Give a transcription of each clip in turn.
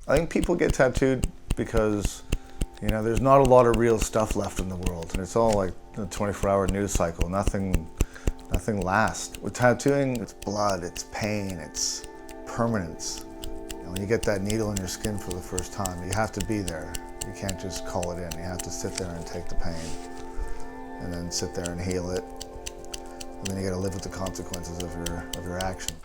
I think people get tattooed because, there's not a lot of real stuff left in the world, and it's all like a 24-hour news cycle. Nothing lasts. With tattooing, it's blood, it's pain, it's permanence. When you get that needle in your skin for the first time, you have to be there. You can't just call it in. You have to sit there and take the pain, and then sit there and heal it, and then you got to live with the consequences of your action.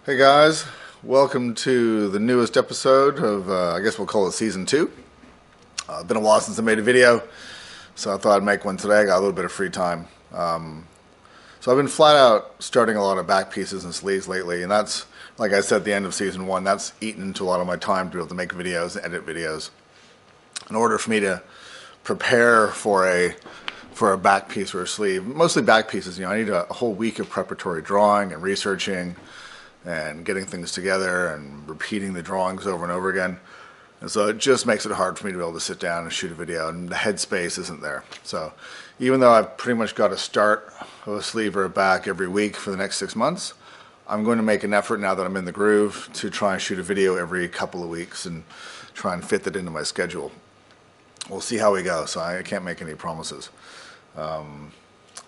Hey guys, welcome to the newest episode of, I guess we'll call it season 2. It's been a while since I made a video, so I thought I'd make one today. I got a little bit of free time. So I've been flat out starting a lot of back pieces and sleeves lately, and that's, like I said at the end of season 1, that's eaten into a lot of my time to be able to make videos and edit videos. In order for me to prepare for a back piece or a sleeve, mostly back pieces, I need a whole week of preparatory drawing and researching and getting things together and repeating the drawings over and over again. And so it just makes it hard for me to be able to sit down and shoot a video, and the headspace isn't there. So even though I've pretty much got a start of a sleeve or a back every week for the next 6 months, I'm going to make an effort now that I'm in the groove to try and shoot a video every couple of weeks and try and fit that into my schedule. We'll see how we go, so I can't make any promises. The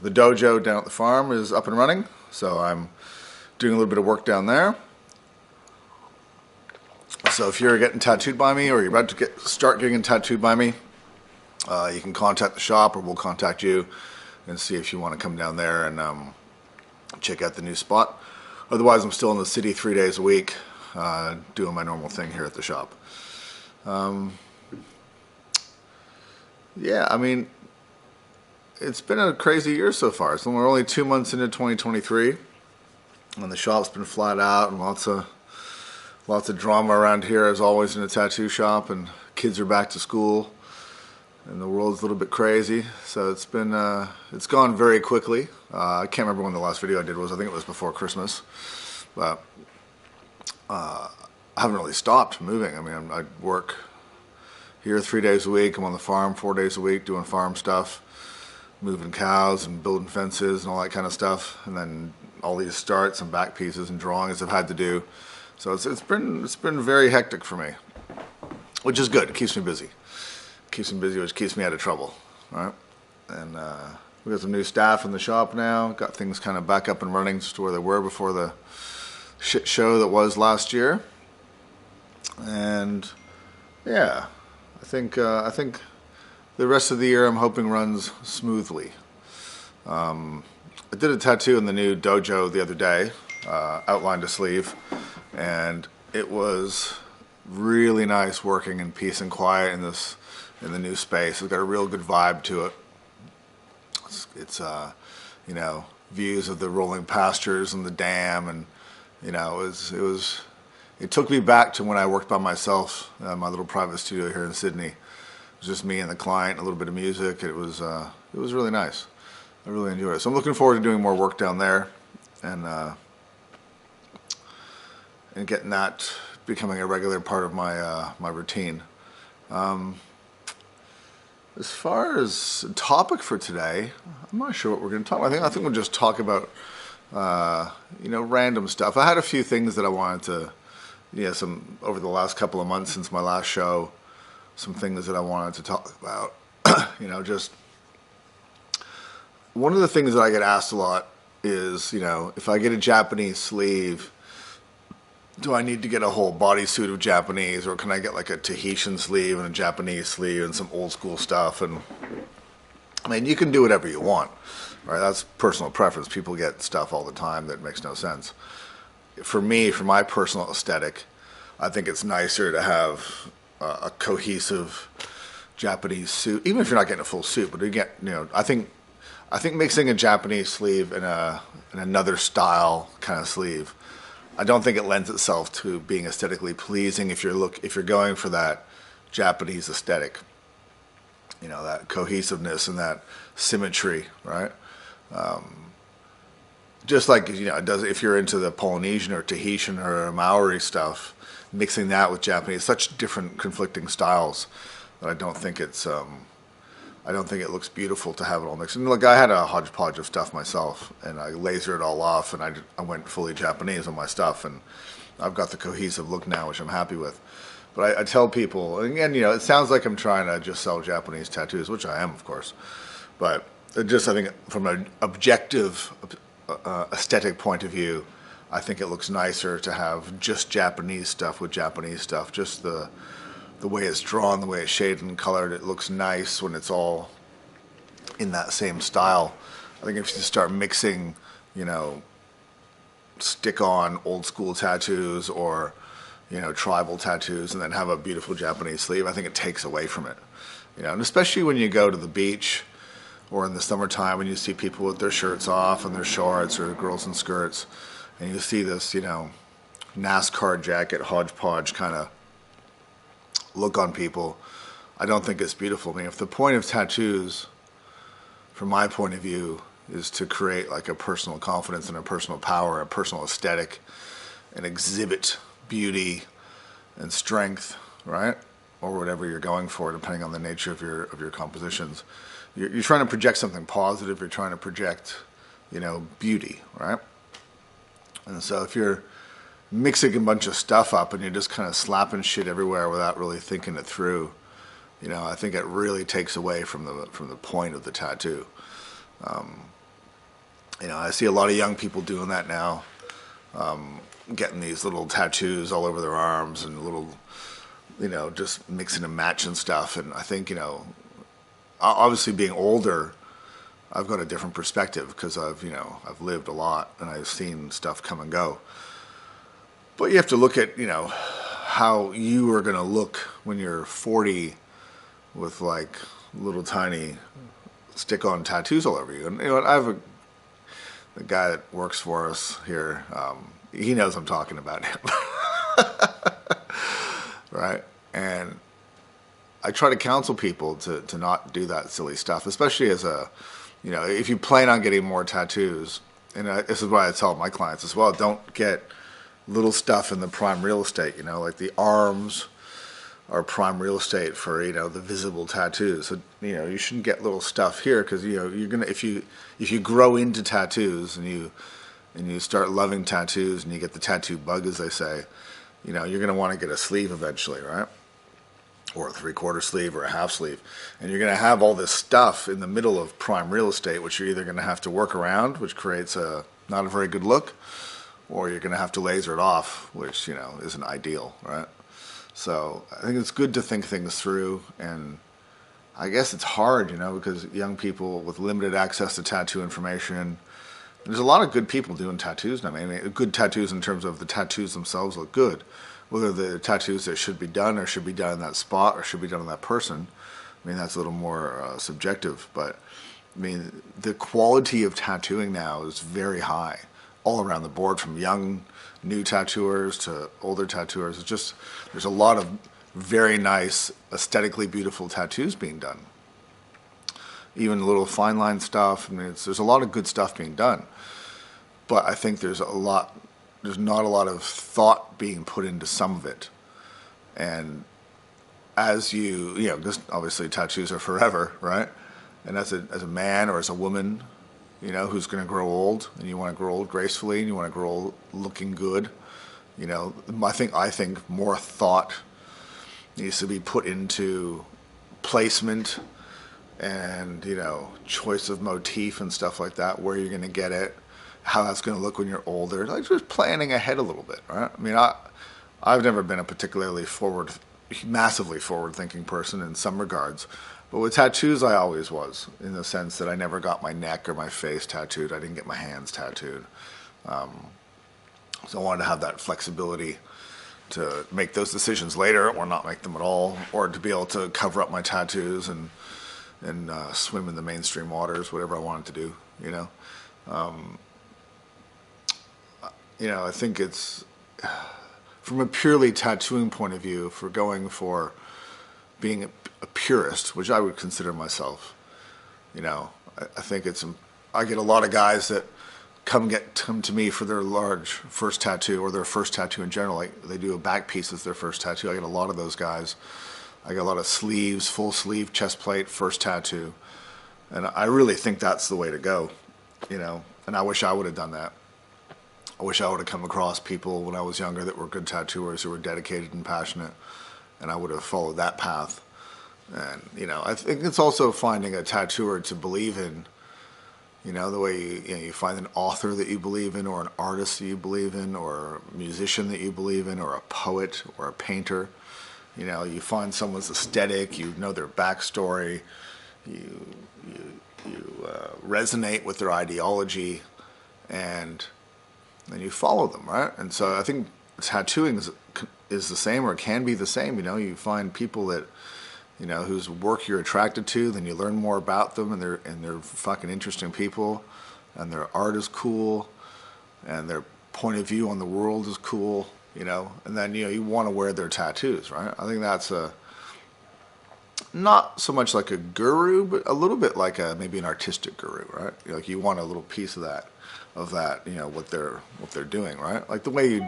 dojo down at the farm is up and running, so I'm doing a little bit of work down there. So if you're getting tattooed by me, or you're about to start getting tattooed by me, you can contact the shop, or we'll contact you and see if you want to come down there and check out the new spot. Otherwise, I'm still in the city 3 days a week, doing my normal thing here at the shop. Yeah, I mean, it's been a crazy year so far. So we're only 2 months into 2023, and the shop's been flat out, and lots of drama around here, as always, in a tattoo shop, and kids are back to school, and the world's a little bit crazy. So it's gone very quickly. I can't remember when the last video I did was. I think it was before Christmas, but I haven't really stopped moving. I mean, I work here 3 days a week. I'm on the farm 4 days a week doing farm stuff, moving cows and building fences and all that kind of stuff, and then all these starts and back pieces and drawings I've had to do. So it's been very hectic for me, which is good. It keeps me busy. Which keeps me out of trouble, right? And we got some new staff in the shop now. Got things kind of back up and running just to where they were before the shit show that was last year. And yeah, I think the rest of the year I'm hoping runs smoothly. I did a tattoo in the new dojo the other day, outlined a sleeve, and it was really nice working in peace and quiet in the new space. It's got a real good vibe to it. It's views of the rolling pastures and the dam, and it took me back to when I worked by myself, my little private studio here in Sydney. It was just me and the client, a little bit of music. It was really nice. I really enjoyed it. So I'm looking forward to doing more work down there, and getting that becoming a regular part of my my routine. As far as topic for today, I'm not sure what we're going to talk about. I think we'll just talk about random stuff. I had a few things that I wanted to, some over the last couple of months since my last show, some things that I wanted to talk about. Just one of the things that I get asked a lot is, if I get a Japanese sleeve, do I need to get a whole bodysuit of Japanese, or can I get like a Tahitian sleeve and a Japanese sleeve and some old school stuff? And I mean, you can do whatever you want, right? That's personal preference. People get stuff all the time that makes no sense. For me, for my personal aesthetic, I think it's nicer to have a cohesive Japanese suit, even if you're not getting a full suit. But you get, I think mixing a Japanese sleeve and another style kind of sleeve, I don't think it lends itself to being aesthetically pleasing if you're going for that Japanese aesthetic, that cohesiveness and that symmetry, right? Just like it does if you're into the Polynesian or Tahitian or Maori stuff, mixing that with Japanese, such different conflicting styles that I don't think it looks beautiful to have it all mixed. And look, I had a hodgepodge of stuff myself, and I lasered it all off, and I went fully Japanese on my stuff, and I've got the cohesive look now, which I'm happy with. But I tell people, and again, it sounds like I'm trying to just sell Japanese tattoos, which I am, of course. But it just, I think, from an objective aesthetic point of view, I think it looks nicer to have just Japanese stuff with Japanese stuff. Just the way it's drawn, the way it's shaded and colored, it looks nice when it's all in that same style. I think if you start mixing, stick-on old school tattoos or tribal tattoos and then have a beautiful Japanese sleeve, I think it takes away from it. And especially when you go to the beach or in the summertime when you see people with their shirts off and their shorts or girls in skirts, and you see this, NASCAR jacket hodgepodge kind of look on people, I don't think it's beautiful. I mean, if the point of tattoos, from my point of view, is to create like a personal confidence and a personal power, a personal aesthetic, and exhibit beauty and strength, right? Or whatever you're going for, depending on the nature of your compositions. You're trying to project something positive. You're trying to project, beauty, right? And so if you're mixing a bunch of stuff up and you're just kind of slapping shit everywhere without really thinking it through, I think it really takes away from the point of the tattoo. I see a lot of young people doing that now, getting these little tattoos all over their arms and little, just mixing and matching stuff. And I think, obviously being older, I've got a different perspective because I've lived a lot and I've seen stuff come and go. But you have to look at, how you are going to look when you're 40 with like little tiny stick-on tattoos all over you. And I have the guy that works for us here. He knows I'm talking about him, right? And I try to counsel people to not do that silly stuff, especially as if you plan on getting more tattoos. And this is what I tell my clients as well: don't get little stuff in the prime real estate. Like the arms are prime real estate for the visible tattoos. So you shouldn't get little stuff here because you're gonna if you grow into tattoos and you start loving tattoos and you get the tattoo bug, as they say, you're gonna want to get a sleeve eventually, right? Or a 3/4 sleeve or a half sleeve, and you're gonna have all this stuff in the middle of prime real estate, which you're either gonna have to work around, which creates not a very good look, or you're gonna have to laser it off, which isn't ideal, right? So I think it's good to think things through, and I guess it's hard, because young people with limited access to tattoo information, there's a lot of good people doing tattoos now. I mean, good tattoos in terms of the tattoos themselves look good. Whether the tattoos that should be done or should be done in that spot or should be done on that person, I mean, that's a little more subjective. But, I mean, the quality of tattooing now is very high all around the board, from young, new tattooers to older tattooers. It's just, there's a lot of very nice, aesthetically beautiful tattoos being done. Even little fine line stuff. I mean, there's a lot of good stuff being done. But I think there's not a lot of thought being put into some of it. And as because obviously tattoos are forever, right? And as a man or as a woman, who's going to grow old, and you want to grow old gracefully, and you want to grow old looking good, I think more thought needs to be put into placement and, choice of motif and stuff like that, where you're going to get it, how that's going to look when you're older, like just planning ahead a little bit, right? I mean, I've never been a particularly massively forward-thinking person in some regards, but with tattoos, I always was, in the sense that I never got my neck or my face tattooed. I didn't get my hands tattooed. So I wanted to have that flexibility to make those decisions later or not make them at all, or to be able to cover up my tattoos and swim in the mainstream waters, whatever I wanted to do, I think it's, from a purely tattooing point of view, for going for being a purist, which I would consider myself, I think I get a lot of guys that come to me for their large first tattoo, or their first tattoo in general. Like, they do a back piece as their first tattoo. I get a lot of those guys. I get a lot of sleeves, full sleeve, chest plate, first tattoo. And I really think that's the way to go, and I wish I would have done that. I wish I would have come across people when I was younger that were good tattooers who were dedicated and passionate, and I would have followed that path. And, I think it's also finding a tattooer to believe in, the way you find an author that you believe in, or an artist that you believe in, or a musician that you believe in, or a poet, or a painter. You find someone's aesthetic, you know their backstory, you resonate with their ideology, and then you follow them, right? And so I think tattooing is the same, or can be the same. You find people that, whose work you're attracted to, then you learn more about them, and they're fucking interesting people, and their art is cool, and their point of view on the world is cool, and then you want to wear their tattoos, right? I think that's not so much like a guru, but a little bit like maybe an artistic guru, right? Like you want a little piece of that, what they're doing, right? Like the way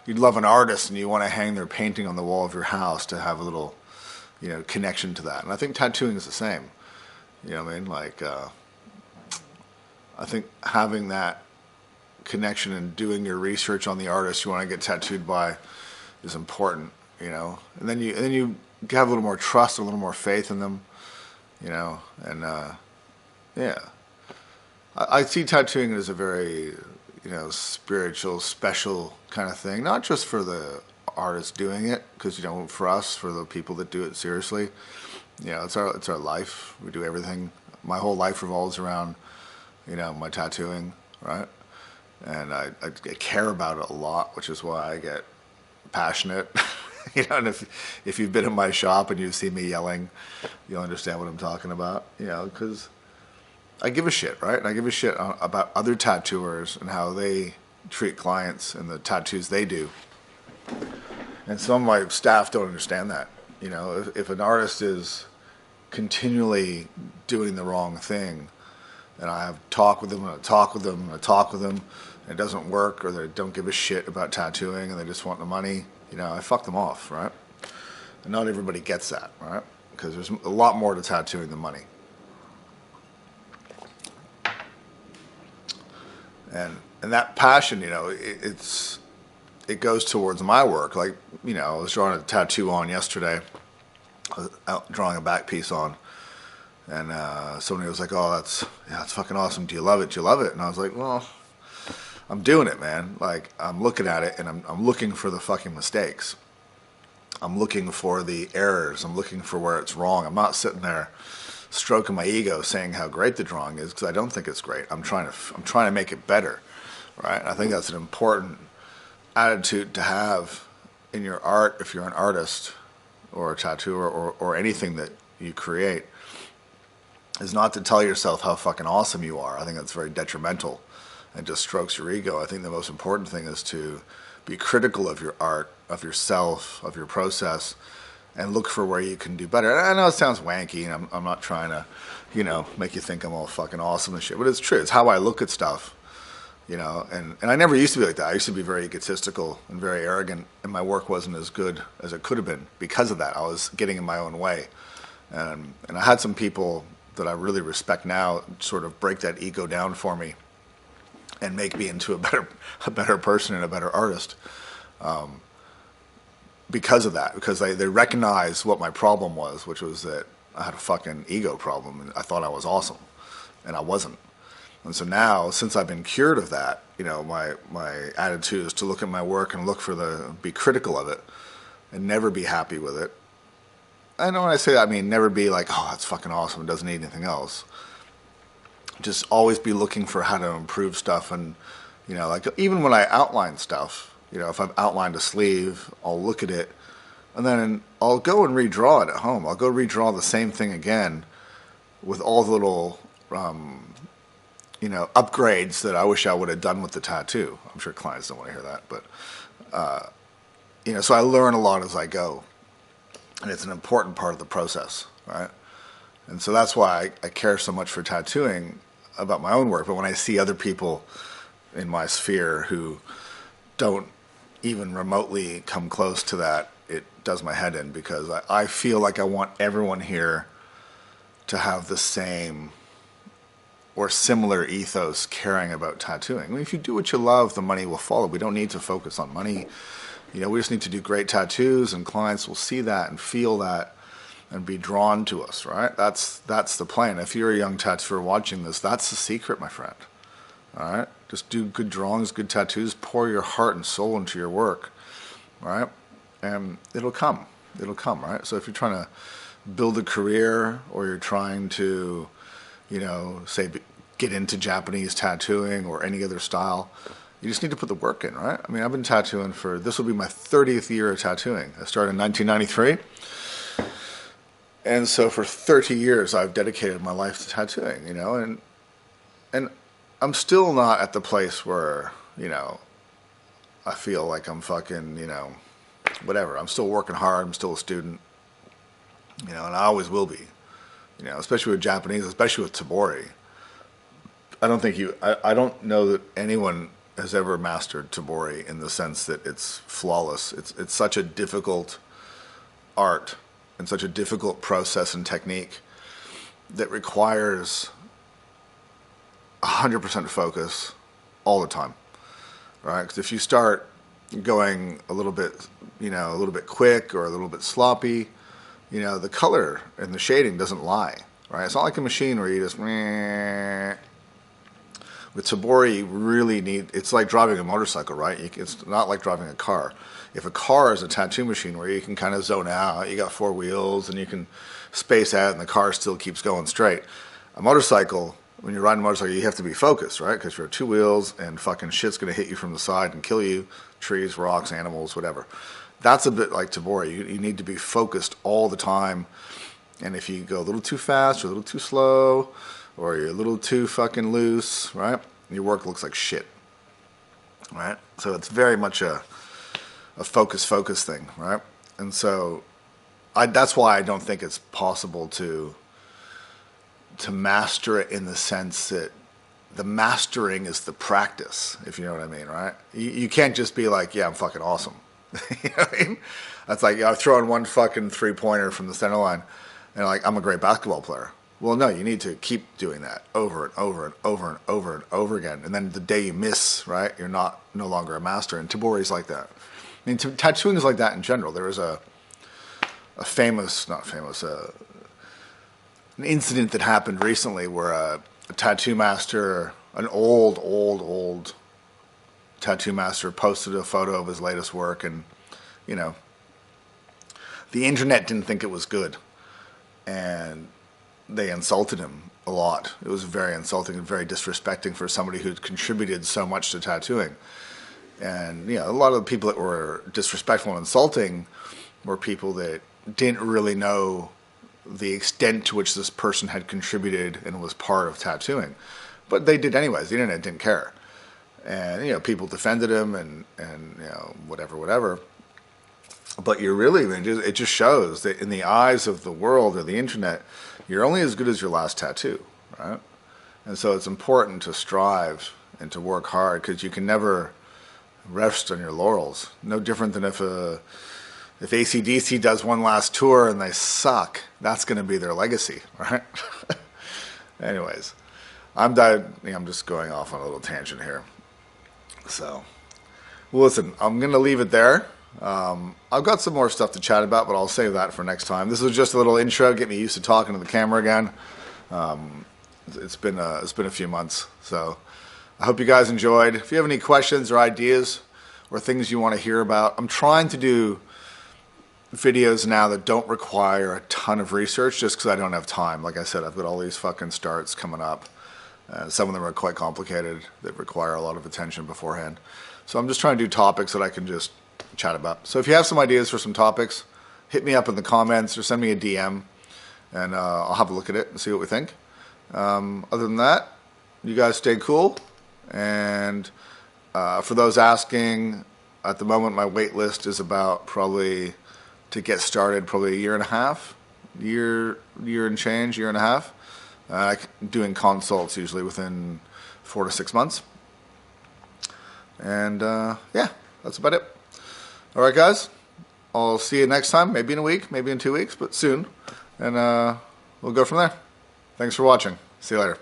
you'd love an artist and you want to hang their painting on the wall of your house to have a little, connection to that. And I think tattooing is the same. You know what I mean? Like, I think having that connection and doing your research on the artist you want to get tattooed by is important, and then you have a little more trust, a little more faith in them, and yeah. I see tattooing as a very, spiritual, special kind of thing, not just for the artist doing it, because, for us, for the people that do it seriously, it's our life. We do everything. My whole life revolves around, my tattooing, right? And I care about it a lot, which is why I get passionate. And if you've been in my shop and you've seen me yelling, you'll understand what I'm talking about, because I give a shit, right? And I give a shit about other tattooers and how they treat clients and the tattoos they do. And some of my staff don't understand that. If an artist is continually doing the wrong thing, and I have talk with them, and I talk with them, and I talk with them, and it doesn't work, or they don't give a shit about tattooing, and they just want the money, I fuck them off, right? And not everybody gets that, right? Because there's a lot more to tattooing than money. And that passion, it goes towards my work. Like, I was drawing a tattoo on yesterday. I was out drawing a back piece on, and somebody was like, "Oh, that's fucking awesome. Do you love it? Do you love it?" And I was like, "Well, I'm doing it, man. Like, I'm looking at it, and I'm looking for the fucking mistakes. I'm looking for the errors. I'm looking for where it's wrong. I'm not sitting there stroking my ego saying how great the drawing is, because I don't think it's great. I'm trying to make it better, right? And I think that's an important attitude to have in your art if you're an artist or a tattooer or anything that you create, is not to tell yourself how fucking awesome you are. I think that's very detrimental and just strokes your ego. I think the most important thing is to be critical of your art, of yourself, of your process, and look for where you can do better. And I know it sounds wanky, and I'm not trying to, make you think I'm all fucking awesome and shit, but it's true. It's how I look at stuff, and I never used to be like that. I used to be very egotistical and very arrogant, and my work wasn't as good as it could have been because of that. I was getting in my own way. And I had some people that I really respect now sort of break that ego down for me and make me into a better person and a better artist. Because of that, because they recognized what my problem was, which was that I had a fucking ego problem, and I thought I was awesome, and I wasn't. And so now, since I've been cured of that, my attitude is to look at my work and be critical of it, and never be happy with it. I know when I say that, I mean never be like, oh, that's fucking awesome, it doesn't need anything else. Just always be looking for how to improve stuff, and like even when I outline stuff. If I've outlined a sleeve, I'll look at it, and then I'll go and redraw it at home. I'll go redraw the same thing again with all the little, upgrades that I wish I would have done with the tattoo. I'm sure clients don't want to hear that, but, so I learn a lot as I go, and it's an important part of the process, right? And so that's why I care so much for tattooing about my own work. But when I see other people in my sphere who don't even remotely come close to that, it does my head in, because I feel like I want everyone here to have the same or similar ethos caring about tattooing. I mean, if you do what you love, the money will follow. We don't need to focus on money. You know, we just need to do great tattoos, and clients will see that and feel that and be drawn to us, right? That's the plan. If you're a young tattooer watching this, that's the secret, my friend. All right? Just do good drawings, good tattoos, pour your heart and soul into your work, right? And it'll come. It'll come, right? So if you're trying to build a career, or you're trying to, you know, say get into Japanese tattooing or any other style, you just need to put the work in, right? I mean, I've been tattooing this will be my 30th year of tattooing. I started in 1993. And so for 30 years, I've dedicated my life to tattooing, you know, and I'm still not at the place where, you know, I feel like I'm fucking, you know, whatever. I'm still working hard. I'm still a student, you know, and I always will be, you know, especially with Japanese, especially with Tabori. I don't know that anyone has ever mastered Tabori in the sense that it's flawless. It's such a difficult art and such a difficult process and technique that requires 100% focus all the time, right? Because if you start going a little bit, you know, a little bit quick or a little bit sloppy, you know, the color and the shading doesn't lie, right? It's not like a machine where you just, meh. With Tabori, you really need, it's like driving a motorcycle, right? It's not like driving a car. If a car is a tattoo machine where you can kind of zone out, you got 4 wheels and you can space out and the car still keeps going straight. A motorcycle, when you're riding a motorcycle, you have to be focused, right? Because you're 2 wheels and fucking shit's going to hit you from the side and kill you. Trees, rocks, animals, whatever. That's a bit like Tabori. You need to be focused all the time. And if you go a little too fast or a little too slow, or you're a little too fucking loose, right? Your work looks like shit, right? So it's very much a focus thing, right? And so that's why I don't think it's possible to master it in the sense that the mastering is the practice, if you know what I mean, right? You can't just be like, yeah, I'm fucking awesome. You know what I mean? That's like, I'm throwing one fucking 3-pointer from the center line and like, I'm a great basketball player. Well, no, you need to keep doing that over and over and over and over and over again. And then the day you miss, right, you're no longer a master. And Tabori's like that. I mean, tattooing is like that in general. There was an incident that happened recently where a tattoo master, an old tattoo master, posted a photo of his latest work, and, you know, the internet didn't think it was good. And they insulted him a lot. It was very insulting and very disrespecting for somebody who'd contributed so much to tattooing. And, you know, a lot of the people that were disrespectful and insulting were people that didn't really know the extent to which this person had contributed and was part of tattooing. But they did anyways. The internet didn't care. And, you know, people defended him and you know, whatever. But you're really, it just shows that in the eyes of the world or the internet, you're only as good as your last tattoo, right? And so it's important to strive and to work hard, because you can never rest on your laurels. No different than if AC/DC does one last tour and they suck, that's going to be their legacy, right? Anyways, I'm just going off on a little tangent here. So, well, listen, I'm going to leave it there. I've got some more stuff to chat about, but I'll save that for next time. This was just a little intro, get me used to talking to the camera again. It's been a few months, so I hope you guys enjoyed. If you have any questions or ideas or things you want to hear about, I'm trying to do videos now that don't require a ton of research, just because I don't have time. Like I said, I've got all these fucking starts coming up. Some of them are quite complicated that require a lot of attention beforehand. So I'm just trying to do topics that I can just chat about. So if you have some ideas for some topics, hit me up in the comments or send me a DM, and I'll have a look at it and see what we think. Other than that, you guys stay cool. And for those asking, at the moment my wait list is about probably, to get started, probably a year and a half, year and change, year and a half. Doing consults usually within 4 to 6 months. And yeah, that's about it. All right, guys, I'll see you next time, maybe in a week, maybe in 2 weeks, but soon. And we'll go from there. Thanks for watching. See you later.